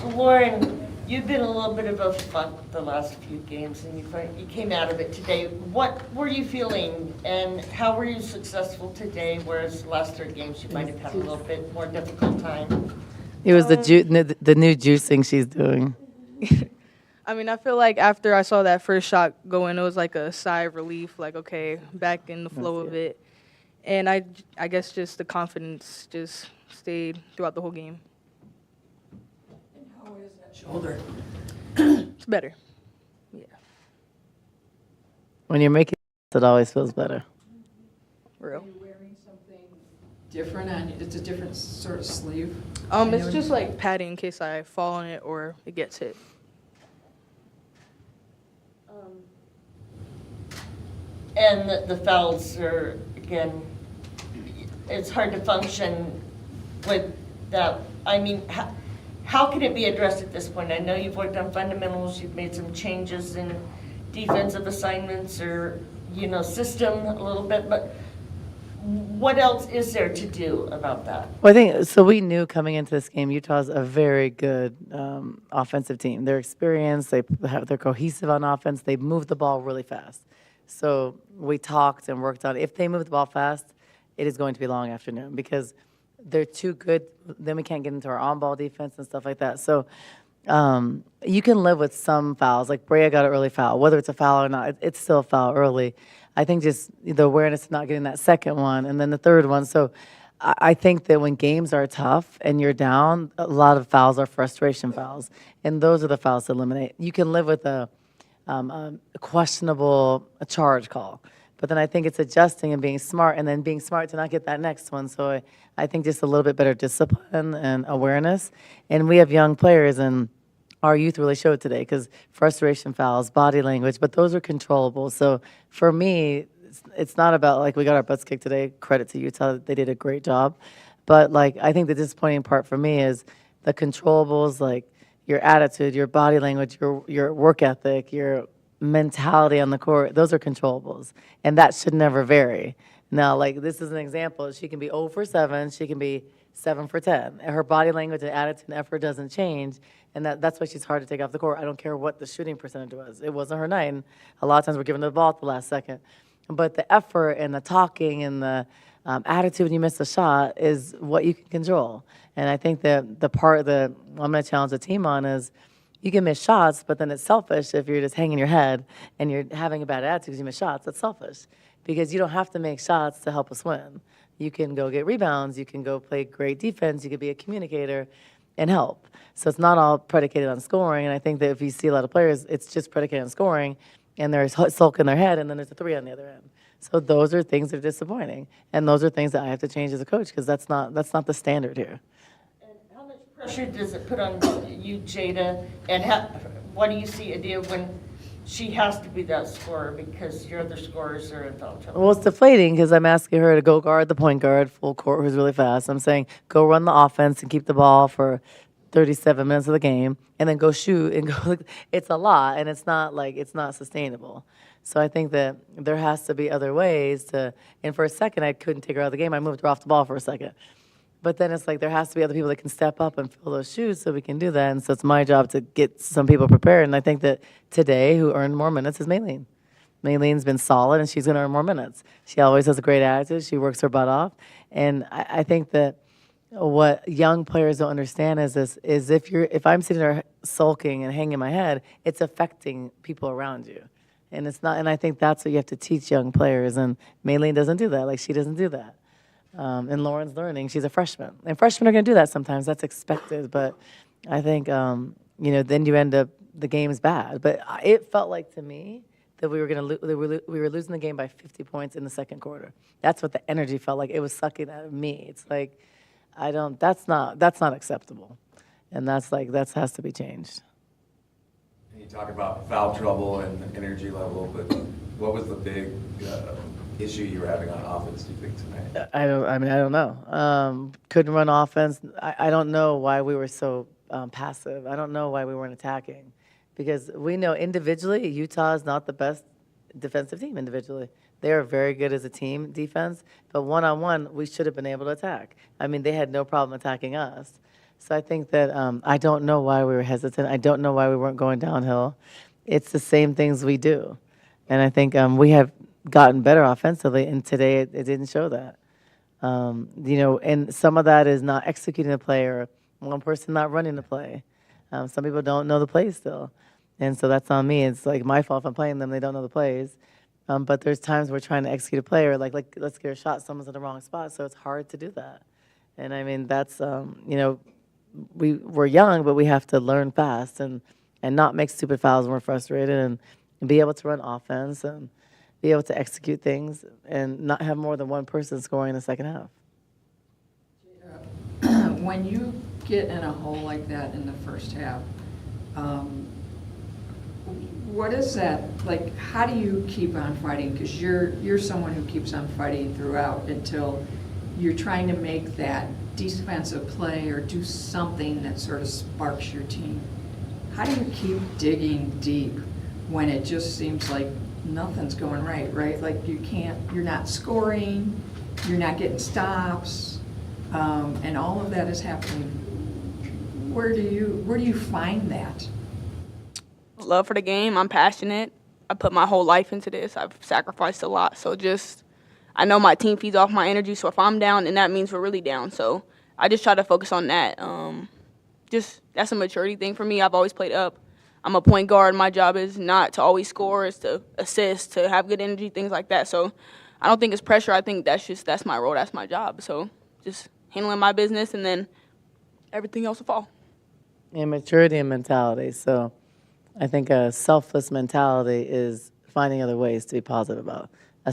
Lauren, you've been a little bit of a funk the last few games, and you came out of it today. What were you feeling, and how were you successful today, whereas the last 3 games you might have had a little bit more difficult time? It was the new juicing she's doing. I mean, I feel like after I saw that first shot go in, it was like a sigh of relief, like, okay, back in the flow of it. And I guess just the confidence just stayed throughout the whole game. And how is that shoulder? It's better. Yeah, When you're making it always feels better. real. Are you wearing something different on, it's a different sort of sleeve? It's just like padding in case I fall on it or it gets hit. And the fouls are, again, it's hard to function with that. I mean, how can it be addressed at this point? I know you've worked on fundamentals, you've made some changes in defensive assignments or, system a little bit, but what else is there to do about that? Well, I think so. We knew coming into this game, Utah's a very good offensive team. They're experienced. They're cohesive on offense. They move the ball really fast. So we talked and worked on. If they move the ball fast, it is going to be a long afternoon because they're too good. Then we can't get into our on-ball defense and stuff like that. So you can live with some fouls. Like Brea got an early foul. Whether it's a foul or not, it's still a foul early. I think just the awareness of not getting that second one and then the third one. So I think that when games are tough and you're down, a lot of fouls are frustration fouls. And those are the fouls to eliminate. You can live with a questionable charge call. But then I think it's adjusting and being smart and then being smart to not get that next one. So I think just a little bit better discipline and awareness. And we have young players, and our youth really showed today because frustration fouls, body language, but those are controllable. So for me, it's not about like we got our butts kicked today. Credit to Utah, they did a great job. But like I think the disappointing part for me is the controllables, like your attitude, your body language, your work ethic, your mentality on the court, those are controllables. And that should never vary. Now, like this is an example. She can be 0 for 7, she can be 7 for 10. And her body language and attitude and effort doesn't change. And that's why she's hard to take off the court. I don't care what the shooting percentage was. It wasn't her night. And a lot of times we're giving the ball at the last second. But the effort and the talking and the attitude when you miss a shot is what you can control. And I think that the part that I'm going to challenge the team on is you can miss shots, but then it's selfish if you're just hanging your head and you're having a bad attitude because you miss shots. That's selfish because you don't have to make shots to help us win. You can go get rebounds. You can go play great defense. You could be a communicator and help. So it's not all predicated on scoring. And I think that if you see a lot of players, it's just predicated on scoring, and they're sulking their head, and then there's a 3 on the other end. So those are things that are disappointing, and those are things that I have to change as a coach because that's not the standard here. And how much pressure does it put on you, Jada? And what do you see, Adia, when she has to be that scorer because your other scorers are in foul trouble? Well, it's deflating because I'm asking her to go guard the point guard, full court, who's really fast. I'm saying go run the offense and keep the ball for 37 minutes of the game, and then go shoot and go. It's a lot, and it's not sustainable. So I think that there has to be other ways to. And for a second, I couldn't take her out of the game. I moved her off the ball for a second. But then it's like there has to be other people that can step up and fill those shoes so we can do that. And so it's my job to get some people prepared. And I think that today, who earned more minutes is Maylene. Maylene's been solid, and she's going to earn more minutes. She always has a great attitude. She works her butt off. And I think that what young players don't understand is this: is if I'm sitting there sulking and hanging my head, it's affecting people around you. And it's not. And I think that's what you have to teach young players. And Maylene doesn't do that. Like she doesn't do that. And Lauren's learning. She's a freshman. And freshmen are going to do that sometimes. That's expected. But I think, then you end up, the game's bad. But it felt like to me that we were losing the game by 50 points in the second quarter. That's what the energy felt like. It was sucking out of me. It's like, that's not acceptable. And that has to be changed. You talk about foul trouble and energy level, but what was the big issue you were having on offense, do you think, tonight? I don't know. Couldn't run offense. I don't know why we were so passive. I don't know why we weren't attacking. Because we know individually, Utah is not the best defensive team individually. They are very good as a team defense, but one-on-one, we should have been able to attack. I mean, they had no problem attacking us. So I think that I don't know why we were hesitant. I don't know why we weren't going downhill. It's the same things we do. And I think we have gotten better offensively, and today it didn't show that. And some of that is not executing the play or one person not running the play. Some people don't know the plays still. And so that's on me. It's like my fault if I'm playing them, they don't know the plays. But there's times we're trying to execute a play or like let's get a shot, someone's in the wrong spot, so it's hard to do that. And I mean, that's, we're young, but we have to learn fast and not make stupid fouls when we're frustrated and be able to run offense and be able to execute things and not have more than one person scoring in the second half. When you get in a hole like that in the first half, what is that, like, how do you keep on fighting? Because you're someone who keeps on fighting throughout until you're trying to make that defensive play or do something that sort of sparks your team. How do you keep digging deep when it just seems like nothing's going right? Like you're not scoring, you're not getting stops, and all of that is happening. Where do you find that? Love for the game. I'm passionate. I put my whole life into this. I've sacrificed a lot. So I know my team feeds off my energy. So if I'm down, then that means we're really down. So I just try to focus on that. That's a maturity thing for me. I've always played up. I'm a point guard. My job is not to always score. It's to assist, to have good energy, things like that. So I don't think it's pressure. I think that's my role. That's my job. So just handling my business, and then everything else will fall. And maturity and mentality. So I think a selfless mentality is finding other ways to be positive about. A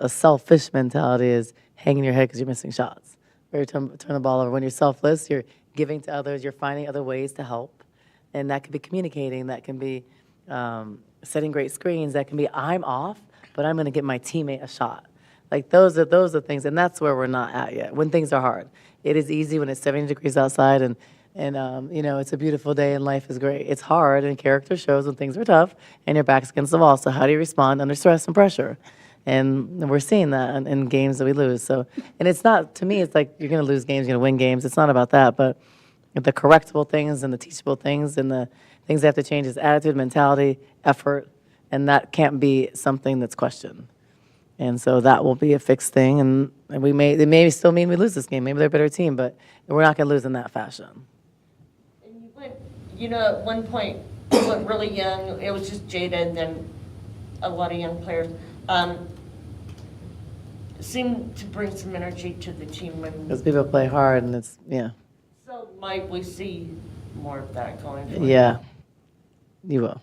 selfish mentality is hanging your head because you're missing shots. Or you turn the ball over. When you're selfless, you're giving to others, you're finding other ways to help. And that could be communicating, that can be setting great screens, that can be I'm off, but I'm going to get my teammate a shot. Like those are things, and that's where we're not at yet, when things are hard. It is easy when it's 70 degrees outside and it's a beautiful day and life is great. It's hard, and character shows when things are tough and your back's against the wall. So how do you respond under stress and pressure? And we're seeing that in games that we lose. So, and it's not, to me, it's like you're going to lose games, you're going to win games. It's not about that, but the correctable things and the teachable things and the things that have to change is attitude, mentality, effort, and that can't be something that's questioned. And so that will be a fixed thing, and it may still mean we lose this game. Maybe they're a better team, but we're not going to lose in that fashion. And at one point, you went really young. It was just Jada and then a lot of young players. Seemed to bring some energy to the team. Because people play hard, and So might we see more of that going forward? Yeah, you will.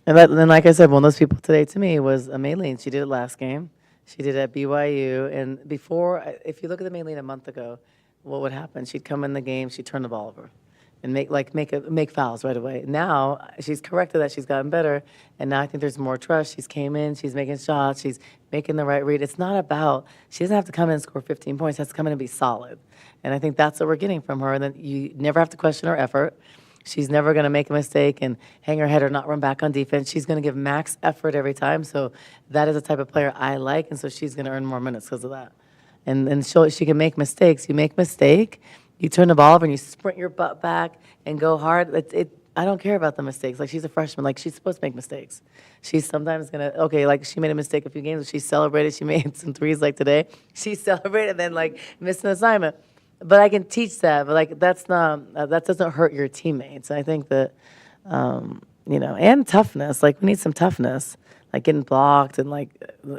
And then, like I said, one of those people today to me was Maylene. She did it last game. She did it at BYU. And before, if you look at the Maylene a month ago, what would happen? She'd come in the game, she'd turn the ball over and make fouls right away. Now she's corrected that, she's gotten better, and now I think there's more trust. She's came in, she's making shots, she's making the right read. It's not about, she doesn't have to come in and score 15 points, she has to come in and be solid. And I think that's what we're getting from her, and then you never have to question her effort. She's never going to make a mistake and hang her head or not run back on defense. She's going to give max effort every time, so that is the type of player I like, and so she's going to earn more minutes because of that. And she can make mistakes. You make a mistake, you turn the ball over and you sprint your butt back and go hard. I don't care about the mistakes. Like, she's a freshman. Like, she's supposed to make mistakes. She's sometimes going to, like she made a mistake a few games. She celebrated. She made some threes like today. She celebrated and then, like, missed an assignment. But I can teach that. But, like, that doesn't hurt your teammates. I think that, and toughness. Like, we need some toughness. Like, getting blocked and,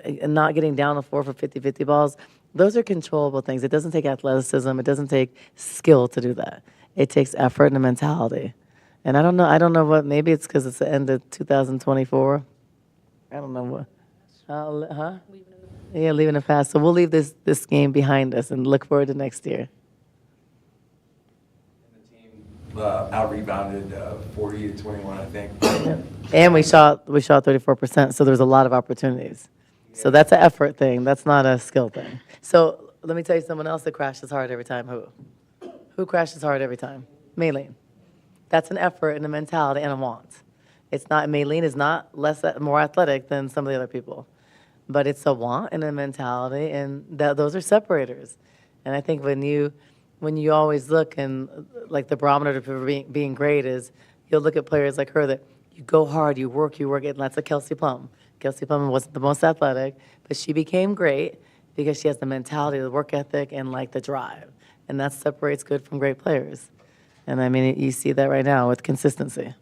and not getting down the floor for 50-50 balls. Those are controllable things. It doesn't take athleticism. It doesn't take skill to do that. It takes effort and a mentality. And I don't know what, maybe it's because it's the end of 2024. I don't know what. Yeah, leaving it past. So we'll leave this game behind us and look forward to next year. And the team out-rebounded 40-21, I think. And we shot 34%, so there's a lot of opportunities. So that's an effort thing. That's not a skill thing. So let me tell you someone else that crashes hard every time. Who crashes hard every time? Maylene. That's an effort and a mentality and a want. It's not, Maylene is not more athletic than some of the other people. But it's a want and a mentality, and those are separators. And I think when you when you always look and like the barometer for being great is you'll look at players like her that you go hard, you work, and that's like Kelsey Plum. Kelsey Plum wasn't the most athletic, but she became great because she has the mentality, the work ethic, and like the drive. And that separates good from great players. And I mean, you see that right now with consistency.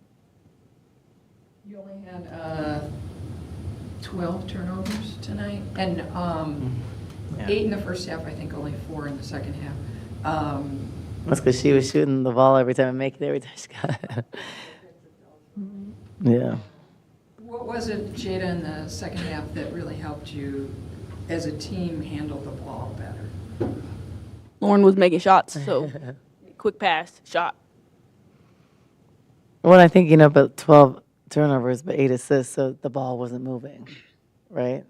You only had 12 turnovers tonight, and Yeah. 8 in the first half, I think only 4 in the second half. That's because she was shooting the ball every time and making it every time she got it. Yeah. What was it, Jada, in the second half that really helped you as a team handle the ball better? Lauren was making shots, so quick pass, shot. Well, I think, but 12 turnovers, but 8 assists, so the ball wasn't moving, right?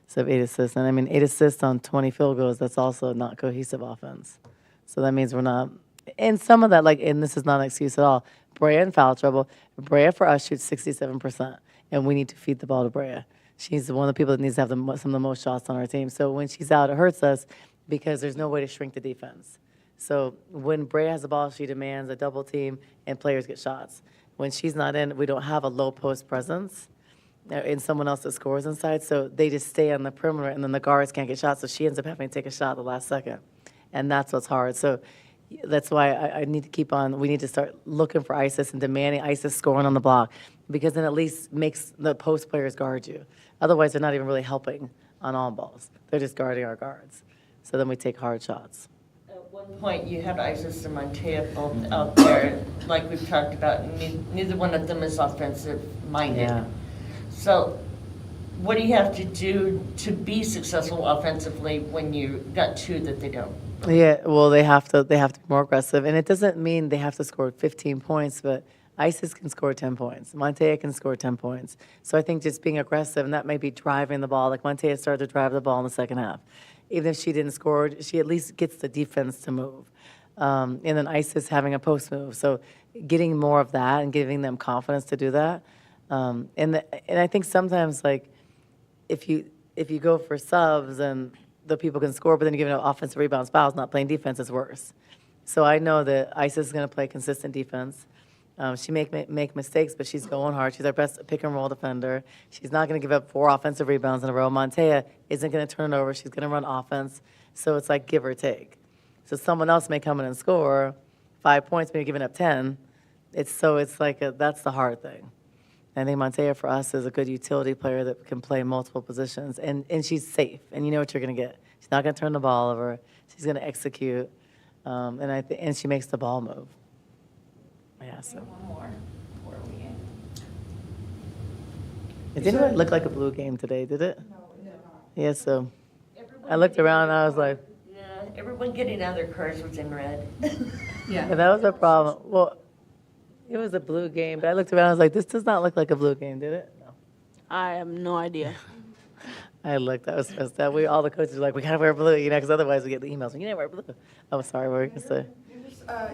So 8 assists. And I mean, 8 assists on 20 field goals, that's also not cohesive offense. So that means we're not, and some of that, and this is not an excuse at all, Brea in foul trouble. Brea for us shoots 67%, and we need to feed the ball to Brea. She's one of the people that needs to have some of the most shots on our team. So when she's out, it hurts us because there's no way to shrink the defense. So when Brea has the ball, she demands a double team, and players get shots. When she's not in, we don't have a low post presence and someone else that scores inside, so they just stay on the perimeter, and then the guards can't get shots, so she ends up having to take a shot at the last second. And that's what's hard. So that's why I need to keep on, we need to start looking for ISIS and demanding ISIS scoring on the block, because then at least makes the post players guard you. Otherwise, they're not even really helping on all balls. They're just guarding our guards. So then we take hard shots. At one point, you had Isis and Montea both out there, like we've talked about, and neither one of them is offensive-minded. Yeah. So what do you have to do to be successful offensively when you got two that they don't? Yeah, well, they have to be more aggressive, and it doesn't mean they have to score 15 points, but ISIS can score 10 points. Montea can score 10 points. So I think just being aggressive, and that may be driving the ball. Like Montea started to drive the ball in the second half. Even if she didn't score, she at least gets the defense to move. And then ISIS having a post move. So getting more of that and giving them confidence to do that. And I think sometimes, if you go for subs and the people can score, but then you're giving up offensive rebounds, fouls, not playing defense, is worse. So I know that ISIS is going to play consistent defense. She make mistakes, but she's going hard. She's our best pick-and-roll defender. She's not going to give up 4 offensive rebounds in a row. Montea isn't going to turn it over. She's going to run offense. So it's like give or take. So someone else may come in and score 5 points, but you're giving up 10. That's the hard thing. I think Montea for us is a good utility player that can play multiple positions, and she's safe, and you know what you're going to get. She's not going to turn the ball over. She's going to execute, and she makes the ball move. Yeah, so. One more before we end. It didn't really look like a blue game today, did it? No, no. Yeah, so Everyone I looked around and I was like, Yeah, everyone getting out of their cars was in red. yeah, that was a problem. Well, it was a blue game, but I looked around and I was like, this does not look like a blue game, did it? No. I have no idea. I was stressed out. All the coaches were like, we gotta wear blue, because otherwise we get the emails. You didn't wear blue. Oh, sorry, what were you gonna say?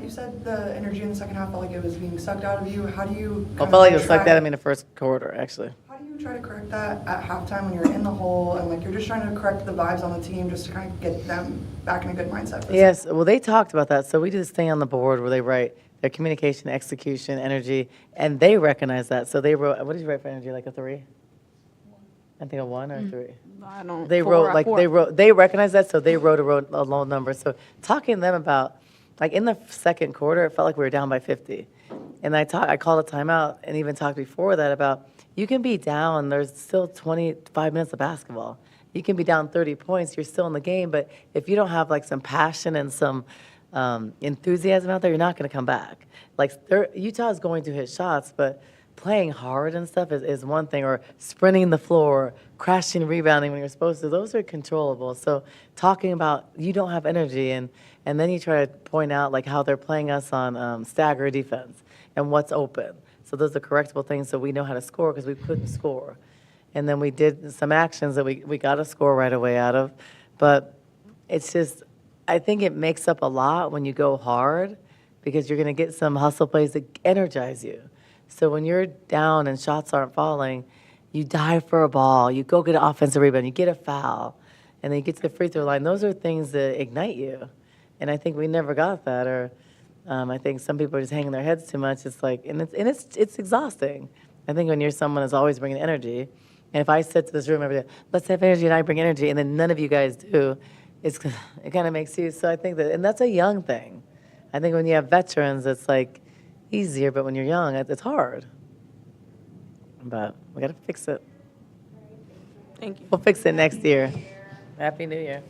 You said the energy in the second half felt like it was being sucked out of you. How do you? I felt like it was sucked out of me in the first quarter, actually. How do you try to correct that at halftime when you're in the hole and you're just trying to correct the vibes on the team just to kind of get them back in a good mindset? Yes, well, they talked about that. So we did this thing on the board where they write their communication, execution, energy, and they recognize that. So they wrote, what did you write for energy, like a 3? I think a 1 or a 3. I don't. They four, wrote, they recognized that, so they wrote a low number. So talking to them about, in the second quarter, it felt like we were down by 50. And I called a timeout and even talked before that about, you can be down, there's still 25 minutes of basketball. You can be down 30 points, you're still in the game, but if you don't have some passion and some enthusiasm out there, you're not going to come back. Utah's going to hit shots, but playing hard and stuff is one thing, or sprinting the floor, crashing, rebounding when you're supposed to. Those are controllable. So talking about you don't have energy, and then you try to point out how they're playing us on stagger defense and what's open. So those are correctable things so we know how to score because we couldn't score. And then we did some actions that we got to score right away out of. But it's just, I think it makes up a lot when you go hard because you're going to get some hustle plays that energize you. So when you're down and shots aren't falling, you dive for a ball, you go get an offensive rebound, you get a foul, and then you get to the free throw line. Those are things that ignite you. And I think we never got that, or I think some people are just hanging their heads too much. It's like, and it's exhausting. I think when you're someone that's always bringing energy, and if I sit to this room every day, let's have energy, and I bring energy, and then none of you guys do, it kind of makes you, so I think that, and that's a young thing. I think when you have veterans, it's like easier, but when you're young, it's hard. But we got to fix it. Thank you. We'll fix it next year. Happy New Year.